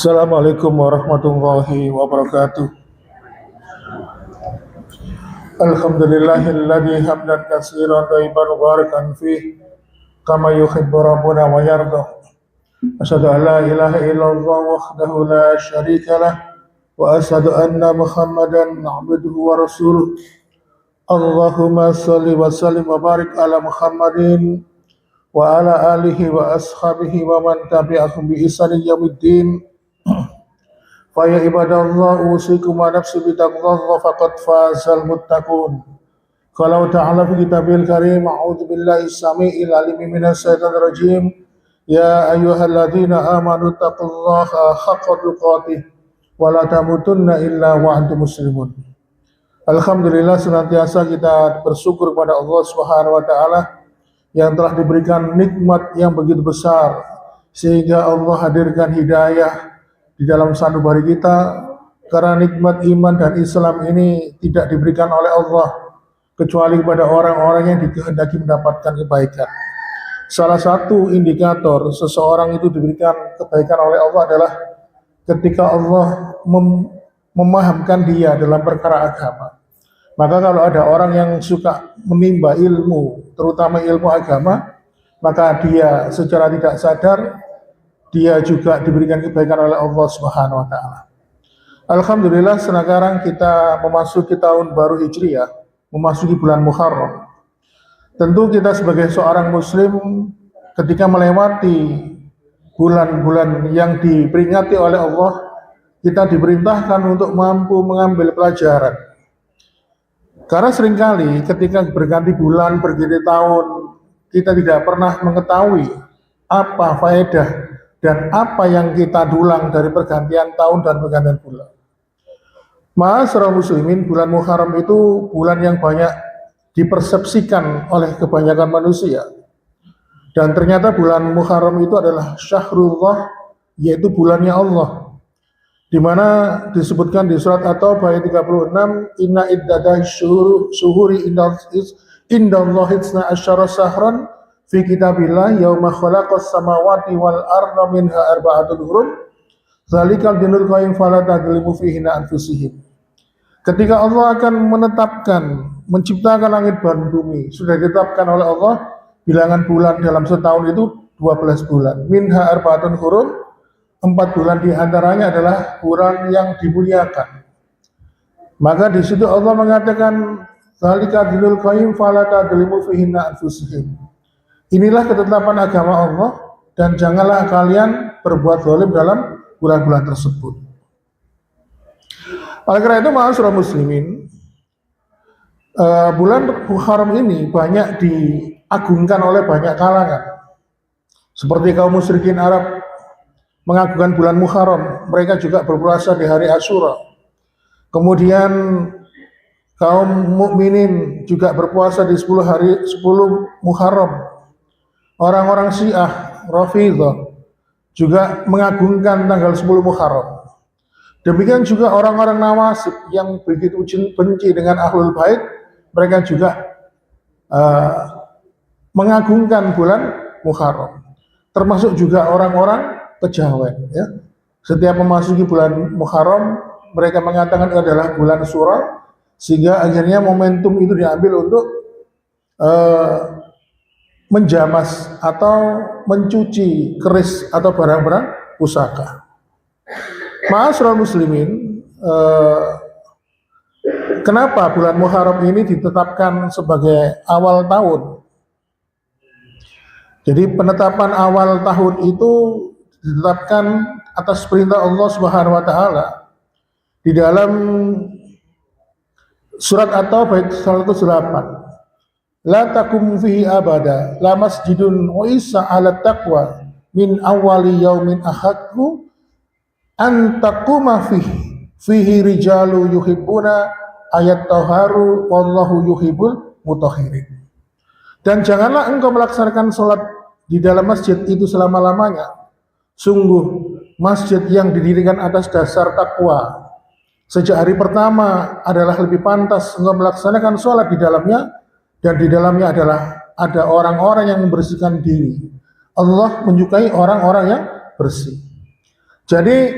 Assalamualaikum warahmatullahi wabarakatuh. Alhamdulillahilladzi hamdan katsiran thayyiban mubarakan fih kama yuhibbu rabbuna wa yarda. Asyhadu an la ilaha illallah wahdahu la syarika lah wa asyhadu anna Muhammadan abduhu wa rasuluh. Allahumma shalli wa sallim wa barik ala Muhammadin wa ala alihi wa ashabihi wa man tabi'ahum bi ihsanin yaumiddin. Faya ibadallah usikum wa nafsi bitaqwallah faqad fazal muttaqun. Qala ta'ala fi kitabil karim a'udzu billahi samii'il alim minas syaitonir rajim. Ya ayyuhalladzina amanu taqullaha haqqa tuqatih wa la tamutunna illa wa antum muslimun. Alhamdulillah, senantiasa kita bersyukur kepada Allah Subhanahu wa taala yang telah diberikan nikmat yang begitu besar sehingga Allah hadirkan hidayah di dalam sanubari kita, karena nikmat iman dan Islam ini tidak diberikan oleh Allah kecuali kepada orang-orang yang dikehendaki mendapatkan kebaikan. Salah satu indikator seseorang itu diberikan kebaikan oleh Allah adalah ketika Allah memahamkan dia dalam perkara agama. Maka kalau ada orang yang suka menimba ilmu, terutama ilmu agama, maka dia secara tidak sadar dia juga diberikan kebaikan oleh Allah Subhanahu wa taala. Alhamdulillah, sekarang kita memasuki tahun baru Hijriah, memasuki bulan Muharram. Tentu kita sebagai seorang muslim ketika melewati bulan-bulan yang diperingati oleh Allah, kita diperintahkan untuk mampu mengambil pelajaran. Karena seringkali ketika berganti bulan, berganti tahun, kita tidak pernah mengetahui apa faedah dan apa yang kita dulang dari pergantian tahun dan pergantian bulan. Ma'asyiral muslimin, bulan Muharram itu bulan yang banyak dipersepsikan oleh kebanyakan manusia. Dan ternyata bulan Muharram itu adalah syahrullah, yaitu bulannya Allah. Di mana disebutkan di surat At-Taubah ayat 36, inna iddatash syuhuri indallahi itsna asyara syahran fi kitabillah yauma khalaqas samawati wal arda minha arba'atun hurum zalikal dinul qayyim fala tadlimu fihi anfusihim. Ketika Allah akan menetapkan menciptakan langit dan bumi, sudah ditetapkan oleh Allah bilangan bulan dalam setahun itu 12 bulan. Minha arba'atun hurum, 4 bulan diantaranya adalah bulan yang dimuliakan. Maka di situ Allah mengatakan zalikal dinul qayyim fala tadlimu fihi anfusihim. Inilah ketetapan agama Allah dan janganlah kalian berbuat zalim dalam bulan-bulan tersebut. Oleh karena itu, ma'asyiral muslimin, bulan Muharram ini banyak diagungkan oleh banyak kalangan. Seperti kaum musyrikin Arab mengagungkan bulan Muharram, mereka juga berpuasa di hari Asyura. Kemudian kaum mukminin juga berpuasa di 10 Muharram. Orang-orang Syiah, Rafidhah juga mengagungkan tanggal 10 Muharram. Demikian juga orang-orang Nawasib yang begitu benci dengan Ahlul Bait, mereka juga mengagungkan bulan Muharram. Termasuk juga orang-orang Kejawen. Ya. Setiap memasuki bulan Muharram, mereka mengatakan itu adalah bulan Syura, sehingga akhirnya momentum itu diambil untuk menjamas atau mencuci keris atau barang-barang pusaka. Ma'asyiral muslimin, kenapa bulan Muharram ini ditetapkan sebagai awal tahun? Jadi penetapan awal tahun itu ditetapkan atas perintah Allah Subhanahu wa taala di dalam surat At-Taubah ayat 108. La takum fihi abada la masjidun uissa ala taqwa min awali yaumin ahaqqu an taquma fihi rijalu yuhibbuna ayat taharu wallahu yuhibbul mutahhirin. Dan janganlah engkau melaksanakan salat di dalam masjid itu selama-lamanya. Sungguh masjid yang didirikan atas dasar takwa sejak hari pertama adalah lebih pantas engkau melaksanakan salat di dalamnya, dan di dalamnya adalah ada orang-orang yang membersihkan diri. Allah menyukai orang-orang yang bersih. Jadi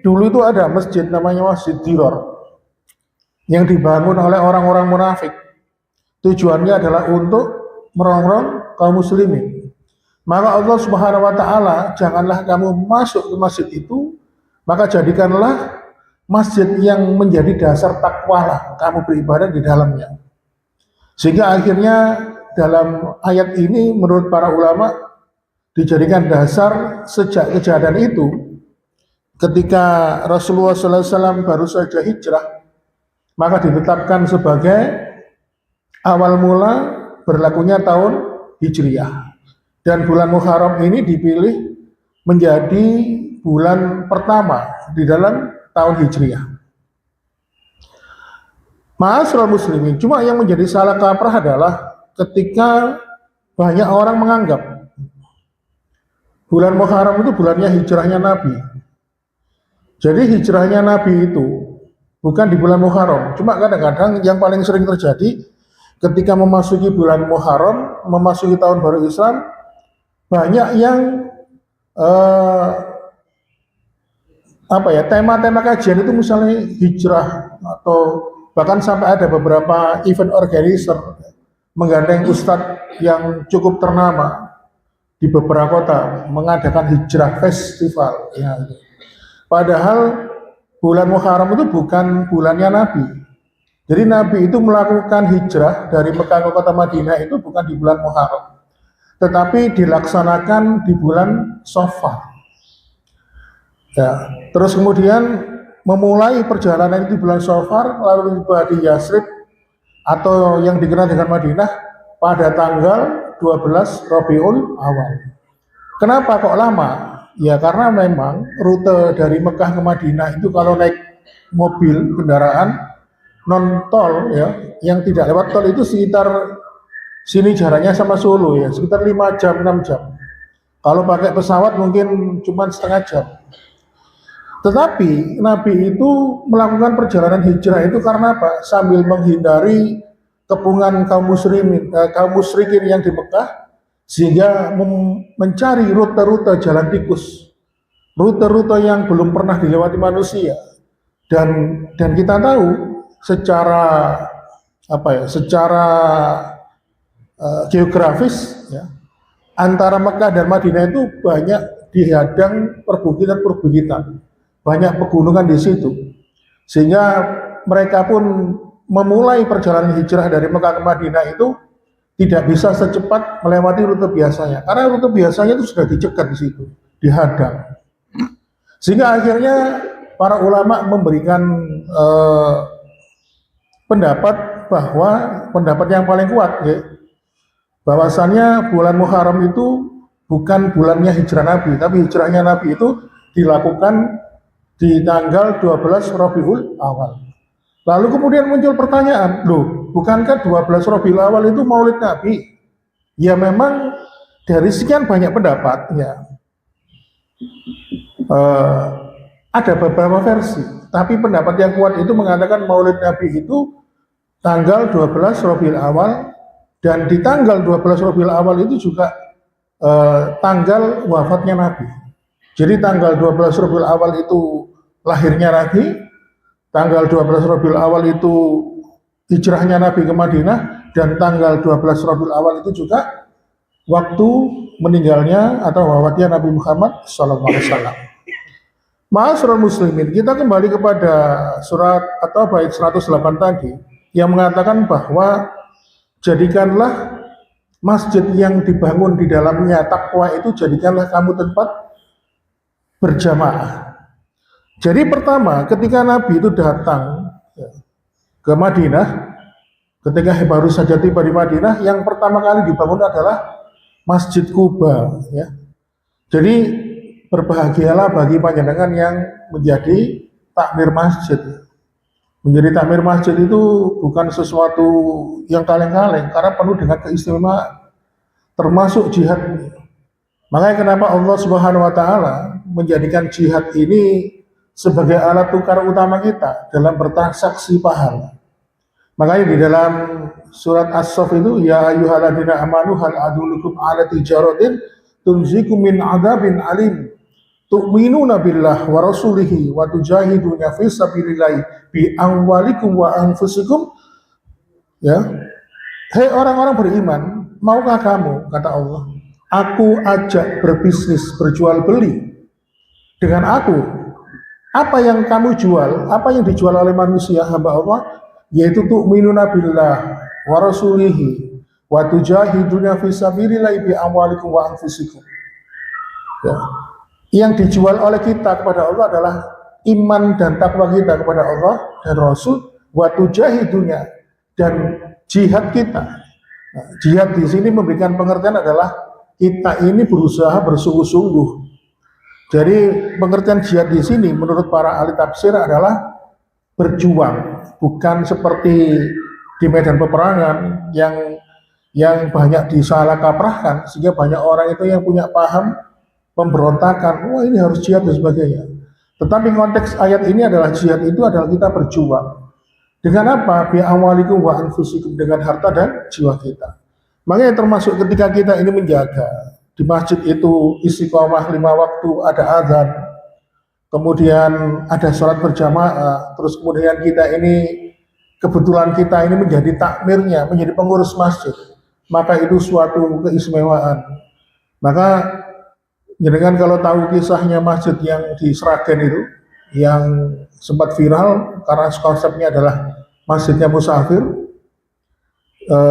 dulu itu ada masjid namanya Masjid Diror yang dibangun oleh orang-orang munafik. Tujuannya adalah untuk merongrong kaum muslimin. Maka Allah Subhanahu wa taala, janganlah kamu masuk ke masjid itu, maka jadikanlah masjid yang menjadi dasar takwalah kamu beribadah di dalamnya. Sehingga akhirnya dalam ayat ini menurut para ulama dijadikan dasar sejak kejadian itu ketika Rasulullah SAW baru saja hijrah, maka ditetapkan sebagai awal mula berlakunya tahun Hijriah. Dan bulan Muharram ini dipilih menjadi bulan pertama di dalam tahun Hijriah. Ma'asyiral muslimin, cuma yang menjadi salah kaprah adalah ketika banyak orang menganggap bulan Muharram itu bulannya hijrahnya Nabi. Jadi hijrahnya Nabi itu bukan di bulan Muharram. Cuma kadang-kadang yang paling sering terjadi ketika memasuki bulan Muharram, memasuki tahun baru Islam, banyak yang tema-tema kajian itu misalnya hijrah, atau bahkan sampai ada beberapa event organizer menggandeng ustadz yang cukup ternama di beberapa kota mengadakan hijrah festival ya. Padahal bulan Muharram itu bukan bulannya Nabi. Jadi Nabi itu melakukan hijrah dari Mekah ke kota Madinah itu bukan di bulan Muharram, tetapi dilaksanakan di bulan Safar. Ya, terus kemudian memulai perjalanan itu di bulan Safar, lalu tiba di Yasrib atau yang dikenal dengan Madinah pada tanggal 12 Rabiul Awal. Kenapa kok lama? Ya karena memang rute dari Mekah ke Madinah itu kalau naik mobil kendaraan non tol ya, yang tidak lewat tol itu sekitar sini jaraknya sama Solo ya, sekitar 5 jam 6 jam. Kalau pakai pesawat mungkin cuma setengah jam. Tetapi Nabi itu melakukan perjalanan hijrah itu karena apa? Sambil menghindari kepungan kaum musyrikin yang di Mekah, sehingga mencari rute-rute jalan tikus, rute-rute yang belum pernah dilewati manusia. Dan kita tahu secara geografis ya, antara Mekah dan Madinah itu banyak dihadang perbukitan, banyak pegunungan di situ, sehingga mereka pun memulai perjalanan hijrah dari Mekah ke Madinah itu tidak bisa secepat melewati rute biasanya, karena rute biasanya itu sudah dicegat di situ, dihadang. Sehingga akhirnya para ulama memberikan pendapat bahwa pendapat yang paling kuat ya, bahwasannya bulan Muharram itu bukan bulannya hijrah Nabi, tapi hijrahnya Nabi itu dilakukan di tanggal 12 Rabiul Awal. Lalu kemudian muncul pertanyaan, loh, bukankah 12 Rabiul Awal itu Maulid Nabi? Ya memang dari sekian banyak pendapat ya, ada beberapa versi, tapi pendapat yang kuat itu mengatakan Maulid Nabi itu tanggal 12 Rabiul Awal, dan di tanggal 12 Rabiul Awal itu juga tanggal wafatnya Nabi. Jadi tanggal 12 Rabiul Awal itu lahirnya Nabi, tanggal 12 Rabiul Awal itu hijrahnya Nabi ke Madinah, dan tanggal 12 Rabiul Awal itu juga waktu meninggalnya atau wafatnya Nabi Muhammad SAW. Ma'asyiral muslimin, kita kembali kepada surat atau bait 108 tadi yang mengatakan bahwa jadikanlah masjid yang dibangun di dalamnya takwa itu, jadikanlah kamu tempat berjamaah. Jadi pertama ketika Nabi itu datang ke Madinah, ketika baru saja tiba di Madinah, yang pertama kali dibangun adalah Masjid Quba ya. Jadi berbahagialah bagi panjenengan yang menjadi takmir masjid. Menjadi takmir masjid itu bukan sesuatu yang kaleng-kaleng, karena penuh dengan keistimewaan, termasuk jihad. Makanya kenapa Allah Subhanahu wa taala menjadikan jihad ini sebagai alat tukar utama kita dalam bertransaksi pahala. Makanya di dalam surat As-Saff itu, ya ayyuhalladzina amanu hal adullukum ala tijaratin tunzikum min adzabin alim tu'minuna billah wa rasulihi wa tujahiduna fi sabilillah bi amwalikum wa anfusikum, ya. Hei orang-orang beriman, maukah kamu, kata Allah, aku ajak berbisnis, berjual beli dengan aku. Apa yang kamu jual, apa yang dijual oleh manusia hamba Allah, yaitu tu'minuna billah wa rasulihi wa tujahiduna fi sabilillah bi amwalikum wa anfusikum. Ya. Yang dijual oleh kita kepada Allah adalah iman dan takwa kita kepada Allah dan Rasul, wa tujahiduna, dan jihad kita. Nah, jihad di sini memberikan pengertian adalah kita ini berusaha bersungguh-sungguh. Jadi pengertian jihad di sini menurut para ahli tafsir adalah berjuang, bukan seperti di medan peperangan yang banyak disalah kaprahkan sehingga banyak orang itu yang punya paham pemberontakan, wah ini harus jihad dan sebagainya. Tetapi konteks ayat ini adalah jihad itu adalah kita berjuang. Dengan apa? Bi amwalikum wa anfusikum, dengan harta dan jiwa kita. Makanya termasuk ketika kita ini menjaga di masjid itu istiqomah 5 waktu, ada azan, kemudian ada sholat berjamaah, terus kemudian kita ini kebetulan kita ini menjadi takmirnya, menjadi pengurus masjid, maka itu suatu keistimewaan. Maka jenengan kalau tahu kisahnya masjid yang di Sragen itu, yang sempat viral karena konsepnya adalah masjidnya musafir,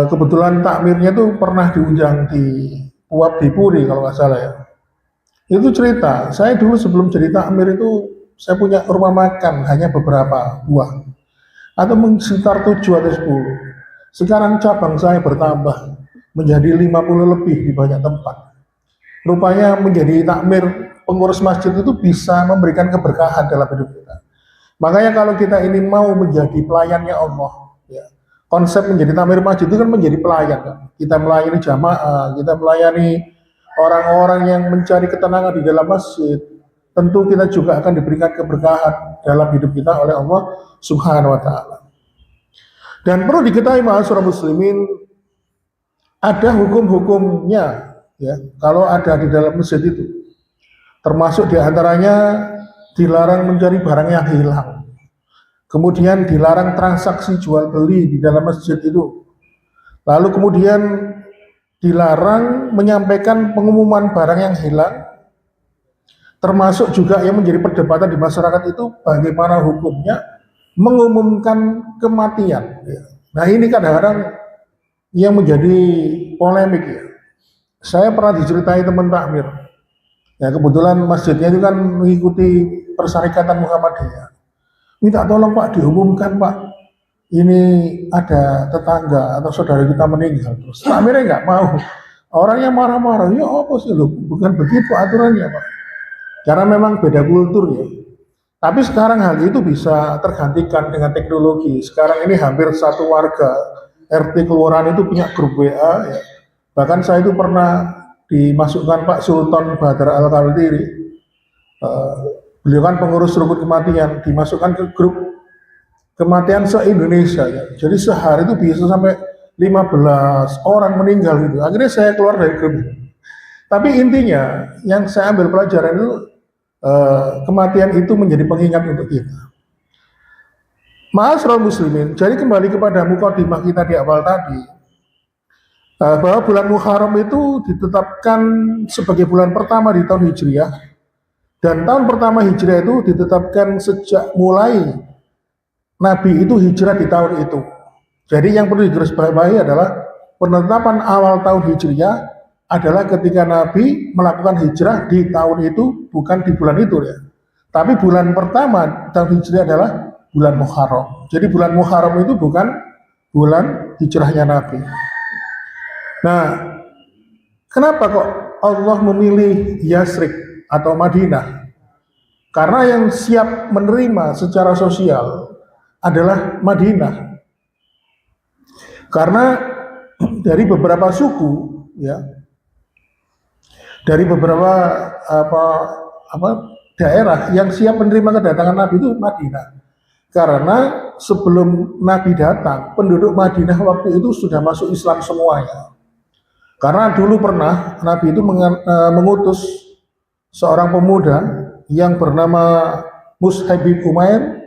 kebetulan takmirnya itu pernah diundang di Uap di Puri kalau nggak salah ya. Itu cerita, saya dulu sebelum jadi takmir itu saya punya rumah makan hanya beberapa buah, atau sekitar 7 atau 10. Sekarang cabang saya bertambah menjadi 50 lebih di banyak tempat. Rupanya menjadi takmir pengurus masjid itu bisa memberikan keberkahan dalam hidup kita. Makanya kalau kita ini mau menjadi pelayannya Allah, ya, konsep menjadi takmir masjid itu kan menjadi pelayan, kan? Kita melayani jamaah, kita melayani orang-orang yang mencari ketenangan di dalam masjid. Tentu kita juga akan diberikan keberkahan dalam hidup kita oleh Allah Subhanahu wa Ta'ala. Dan perlu diketahui ma'asyiral muslimin, ada hukum-hukumnya, ya, kalau ada di dalam masjid itu, termasuk diantaranya dilarang mencari barang yang hilang, kemudian dilarang transaksi jual beli di dalam masjid itu, lalu kemudian dilarang menyampaikan pengumuman barang yang hilang, termasuk juga yang menjadi perdebatan di masyarakat itu bagaimana hukumnya mengumumkan kematian. Nah ini kadang-kadang yang menjadi polemik ya. Saya pernah diceritai teman takmir, ya kebetulan masjidnya itu kan mengikuti Persyarikatan Muhammadiyah. Minta tolong Pak diumumkan Pak, ini ada tetangga atau saudara kita meninggal. Terus takmirnya nggak mau, orangnya marah-marah. Ya apa sih loh, bukan begitu aturannya Pak. Karena memang beda kultur ya. Tapi sekarang hal itu bisa tergantikan dengan teknologi. Sekarang ini hampir satu warga RT kelurahan itu punya grup WA ya. Bahkan saya itu pernah dimasukkan Pak Sultan Badar Al-Kaldiri, beliau kan pengurus rukun kematian, dimasukkan ke grup kematian se-Indonesia ya. Jadi sehari itu bisa sampai 15 orang meninggal gitu. Akhirnya saya keluar dari grup. Tapi intinya yang saya ambil pelajaran itu, kematian itu menjadi pengingat untuk kita. Ma'asyiral muslimin, jadi kembali kepada mukadimah kita di awal tadi, bahwa bulan Muharram itu ditetapkan sebagai bulan pertama di tahun Hijriah, dan tahun pertama Hijriah itu ditetapkan sejak mulai Nabi itu hijrah di tahun itu. Jadi yang perlu digarisbawahi adalah penetapan awal tahun Hijriah adalah ketika Nabi melakukan hijrah di tahun itu, bukan di bulan itu ya. Tapi bulan pertama tahun Hijriah adalah bulan Muharram. Jadi bulan Muharram itu bukan bulan hijrahnya Nabi. Nah, kenapa kok Allah memilih Yasrib atau Madinah? Karena yang siap menerima secara sosial adalah Madinah. Karena dari beberapa suku ya, dari beberapa daerah yang siap menerima kedatangan Nabi itu Madinah. Karena sebelum Nabi datang, penduduk Madinah waktu itu sudah masuk Islam semuanya. Karena dulu pernah Nabi itu mengutus seorang pemuda yang bernama Mus'ab bin Umair,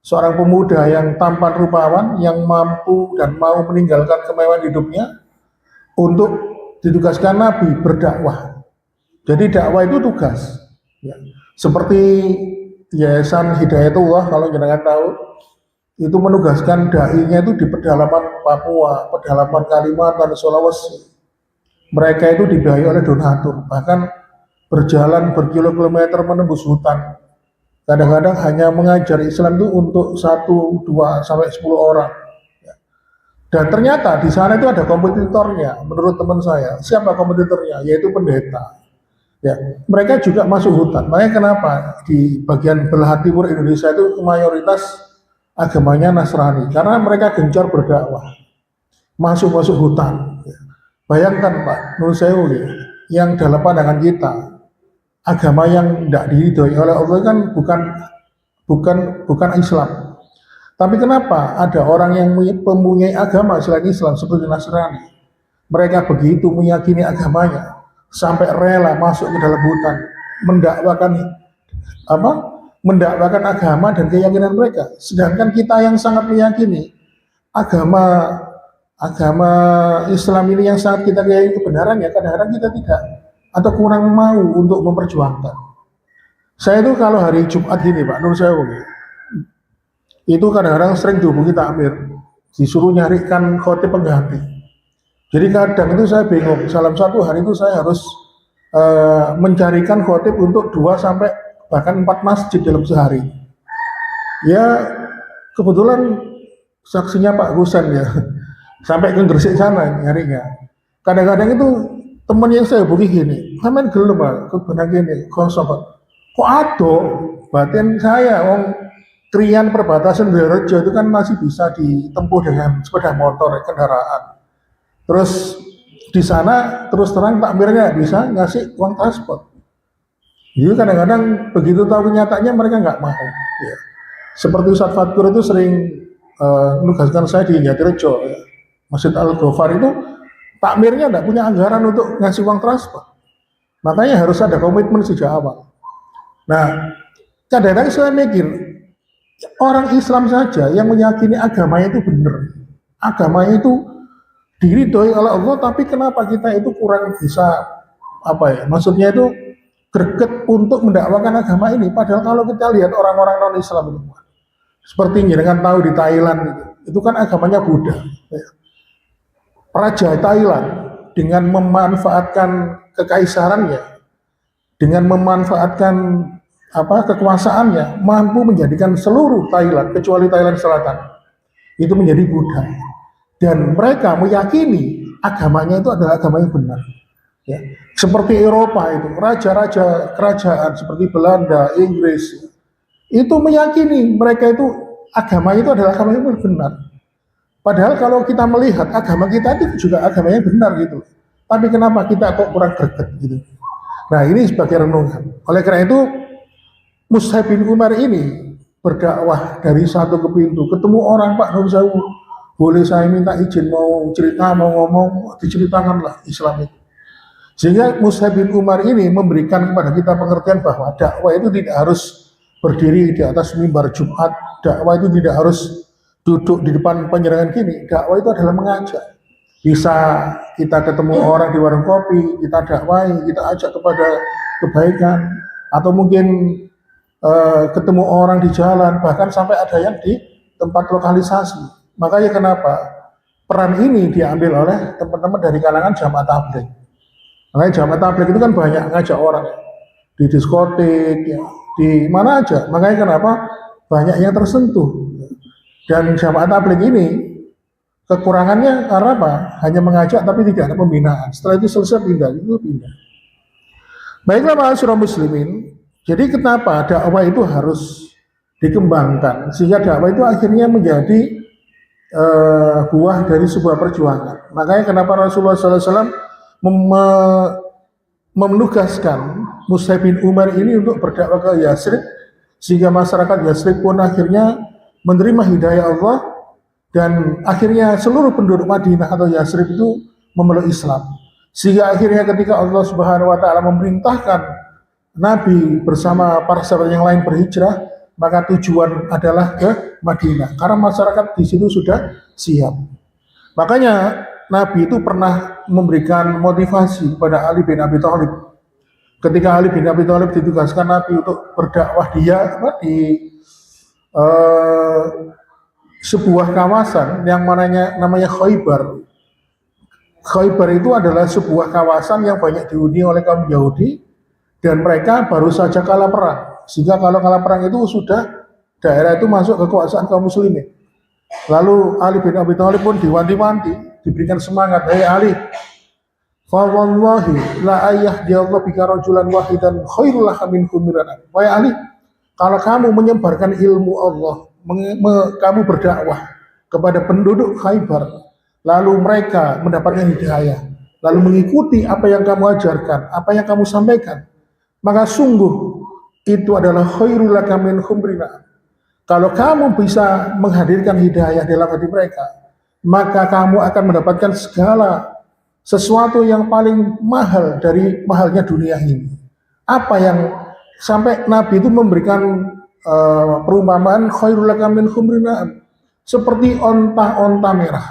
seorang pemuda yang tampan rupawan, yang mampu dan mau meninggalkan kemewahan hidupnya untuk ditugaskan Nabi berdakwah. Jadi dakwah itu tugas. Ya. Seperti Yayasan Hidayatullah, kalau jenengan tahu, itu menugaskan dai-nya itu di pedalaman Papua, pedalaman Kalimantan, Sulawesi. Mereka itu dibiayai oleh donatur, bahkan berjalan berkilo-kilometer menembus hutan. Kadang-kadang hanya mengajar Islam itu untuk 1, 2, sampai 10 orang. Dan ternyata di sana itu ada kompetitornya, menurut teman saya. Siapa kompetitornya? Yaitu pendeta. Ya, mereka juga masuk hutan. Makanya kenapa di bagian belahan timur Indonesia itu mayoritas agamanya Nasrani? Karena mereka gencar berdakwah, masuk hutan. Ya. Bayangkan Pak, menurut saya yang dalam pandangan kita, agama yang tidak diridhoi oleh Allah kan bukan Islam. Tapi kenapa ada orang yang mempunyai agama selain Islam seperti Nasrani? Mereka begitu meyakini agamanya, sampai rela masuk ke dalam hutan mendakwakan agama dan keyakinan mereka. Sedangkan kita yang sangat meyakini agama Islam ini, yang sangat kita yakini kebenarannya, kadang-kadang kita tidak atau kurang mau untuk memperjuangkan. Saya itu kalau hari Jumat gini Pak, menurut saya itu kadang-kadang sering dihubungi takmir, disuruh nyarikan khotib pengganti. Jadi kadang itu saya bingung, dalam satu hari itu saya harus mencarikan khotib untuk 2 sampai bahkan 4 masjid dalam sehari. Ya kebetulan saksinya Pak Gusan ya, sampai ke Gresik sana nyarinya. Kadang-kadang itu teman yang saya hubungi gini, "Sampeyan gelem Pak, kebenar gini, kosong Pak." Kok ado batin saya, krian perbatasan Berejo itu kan masih bisa ditempuh dengan sepeda motor, kendaraan. Terus di sana terus terang takmirnya bisa ngasih uang transport. Jadi kadang-kadang begitu tahu kenyataannya mereka nggak mau. Ya. Seperti Ustadz Fatkur itu sering menugaskan saya di Jatirejo, ya. Masjid Al-Ghafar itu takmirnya nggak punya anggaran untuk ngasih uang transport. Makanya harus ada komitmen sejak awal. Nah, kadang-kadang saya mikir orang Islam saja yang meyakini agamanya itu benar, agamanya itu diridhoi oleh Allah, tapi kenapa kita itu kurang bisa maksudnya itu greget untuk mendakwakan agama ini? Padahal kalau kita lihat orang-orang non Islam itu, seperti dengan tahu di Thailand itu kan agamanya Buddha. Raja Thailand dengan memanfaatkan kekaisarannya, dengan memanfaatkan kekuasaannya, mampu menjadikan seluruh Thailand kecuali Thailand Selatan itu menjadi Buddha. Dan mereka meyakini agamanya itu adalah agama yang benar. Ya. Seperti Eropa itu, raja-raja kerajaan seperti Belanda, Inggris, itu meyakini mereka itu agamanya itu adalah agama yang benar. Padahal kalau kita melihat agama kita itu juga agama yang benar gitu. Tapi kenapa kita kok kurang greget gitu? Nah ini sebagai renungan. Oleh karena itu Mus'ab bin Umair ini berdakwah dari satu ke pintu, ketemu orang, Pak Nur Sewu, boleh saya minta izin mau cerita, mau ngomong, diceritakanlah Islam itu. Sehingga Mus'ab bin Umair ini memberikan kepada kita pengertian bahwa dakwah itu tidak harus berdiri di atas mimbar Jumat, dakwah itu tidak harus duduk di depan penyerangan gini, dakwah itu adalah mengajak. Bisa kita ketemu orang di warung kopi, kita dakwahi, kita ajak kepada kebaikan, atau mungkin ketemu orang di jalan, bahkan sampai ada yang di tempat lokalisasi. Makanya kenapa peran ini diambil oleh teman-teman dari kalangan jamaah tabligh. Makanya jamaah tabligh itu kan banyak ngajak orang di diskotik, ya, di mana aja. Makanya kenapa banyak yang tersentuh. Dan jamaah tabligh ini kekurangannya karena apa? Hanya mengajak tapi tidak ada pembinaan. Setelah itu selesai pindah. Baiklah ma'asyiral muslimin. Jadi kenapa dakwah itu harus dikembangkan sehingga dakwah itu akhirnya menjadi buah dari sebuah perjuangan. Makanya kenapa Rasulullah SAW menugaskan Mus'ab bin Umair ini untuk berdakwah ke Yasrib, sehingga masyarakat Yasrib pun akhirnya menerima hidayah Allah, dan akhirnya seluruh penduduk Madinah atau Yasrib itu memeluk Islam. Sehingga akhirnya ketika Allah Subhanahu wa taala memerintahkan Nabi bersama para sahabat yang lain berhijrah, maka tujuan adalah ke Madinah karena masyarakat di situ sudah siap. Makanya Nabi itu pernah memberikan motivasi kepada Ali bin Abi Thalib. Ketika Ali bin Abi Thalib ditugaskan Nabi untuk berdakwah di eh, sebuah kawasan yang namanya Khaybar. Khaybar itu adalah sebuah kawasan yang banyak dihuni oleh kaum Yahudi dan mereka baru saja kalah perang. Sehingga kalau kalah perang itu sudah daerah itu masuk kekuasaan kaum muslimin. Lalu Ali bin Abi Thalib pun diwanti-wanti, diberikan semangat, "Hei Ali, fa wallahi la ayyahdiallahu bika rajulan wahidan khairul laka min humiranan." Wahai Ali, kalau kamu menyebarkan ilmu Allah, kamu berdakwah kepada penduduk Khaybar, lalu mereka mendapatkan hidayah, lalu mengikuti apa yang kamu ajarkan, apa yang kamu sampaikan, maka sungguh itu adalah khairul laka min humrina. Kalau kamu bisa menghadirkan hidayah dalam hati mereka, maka kamu akan mendapatkan segala sesuatu yang paling mahal dari mahalnya dunia ini. Apa yang sampai Nabi itu memberikan perumpamaan khairul laka min humrina, seperti onta-onta merah.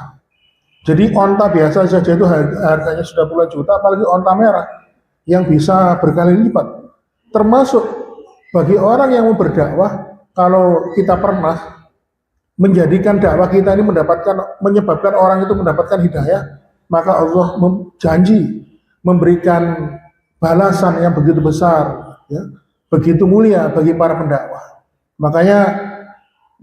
Jadi onta biasa saja itu harganya sudah puluhan juta, apalagi onta merah yang bisa berkali lipat. Termasuk bagi orang yang mau berdakwah, kalau kita pernah menjadikan dakwah kita ini menyebabkan orang itu mendapatkan hidayah, maka Allah janji memberikan balasan yang begitu besar, ya, begitu mulia bagi para pendakwah. Makanya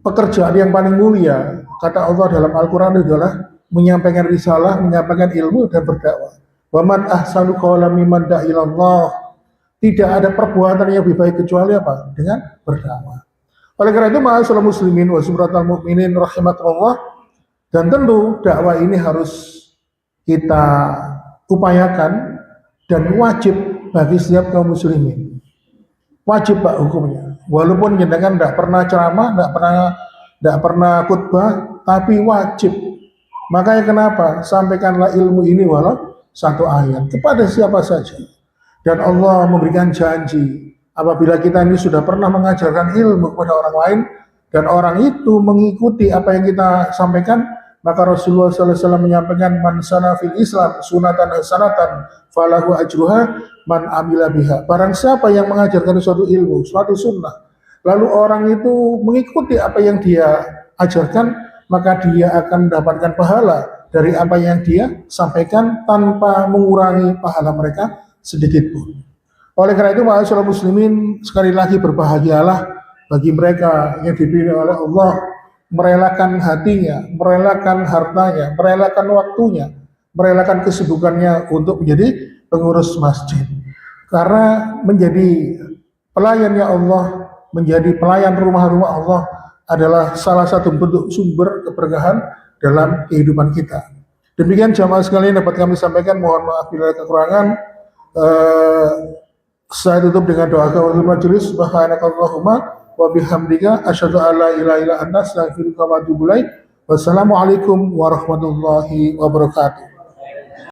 pekerjaan yang paling mulia, kata Allah dalam Al-Quran adalah menyampaikan risalah, menyampaikan ilmu dan berdakwah. Wa man ahsanu qawlan mimman da'a ilallah. Tidak ada perbuatan yang lebih baik kecuali apa? Dengan berdakwah. Oleh karena itu, ma'asyiral muslimin wa sumratal mu'minin rahimakumullah, dan tentu dakwah ini harus kita upayakan dan wajib bagi setiap kaum muslimin. Wajib Pak hukumnya. Walaupun jenengan tidak pernah ceramah, tidak pernah khutbah, tapi wajib. Makanya kenapa? Sampaikanlah ilmu ini walau satu ayat kepada siapa saja. Dan Allah memberikan janji, apabila kita ini sudah pernah mengajarkan ilmu kepada orang lain dan orang itu mengikuti apa yang kita sampaikan, maka Rasulullah SAW menyampaikan, man sana fil Islam sunatan hasanatan falahu ajruha man amila biha. Barang siapa yang mengajarkan suatu ilmu, suatu sunnah, lalu orang itu mengikuti apa yang dia ajarkan, maka dia akan mendapatkan pahala dari apa yang dia sampaikan tanpa mengurangi pahala mereka sedikit pun. Oleh karena itu, ma'asyiral muslimin, sekali lagi berbahagialah bagi mereka yang dipilih oleh Allah, merelakan hatinya, merelakan hartanya, merelakan waktunya, merelakan kesibukannya untuk menjadi pengurus masjid. Karena menjadi pelayannya Allah, menjadi pelayan rumah-rumah Allah adalah salah satu bentuk sumber keberkahan dalam kehidupan kita. Demikian jamaah sekalian dapat kami sampaikan, mohon maaf bila ada kekurangan. Saya tutup dengan doa kafatul majelis. Subhanakallahumma wa bihamdika asyhadu an la ilaha illa anta astaghfiruka wa atubu ilaik. Wassalamualaikum warahmatullahi wabarakatuh.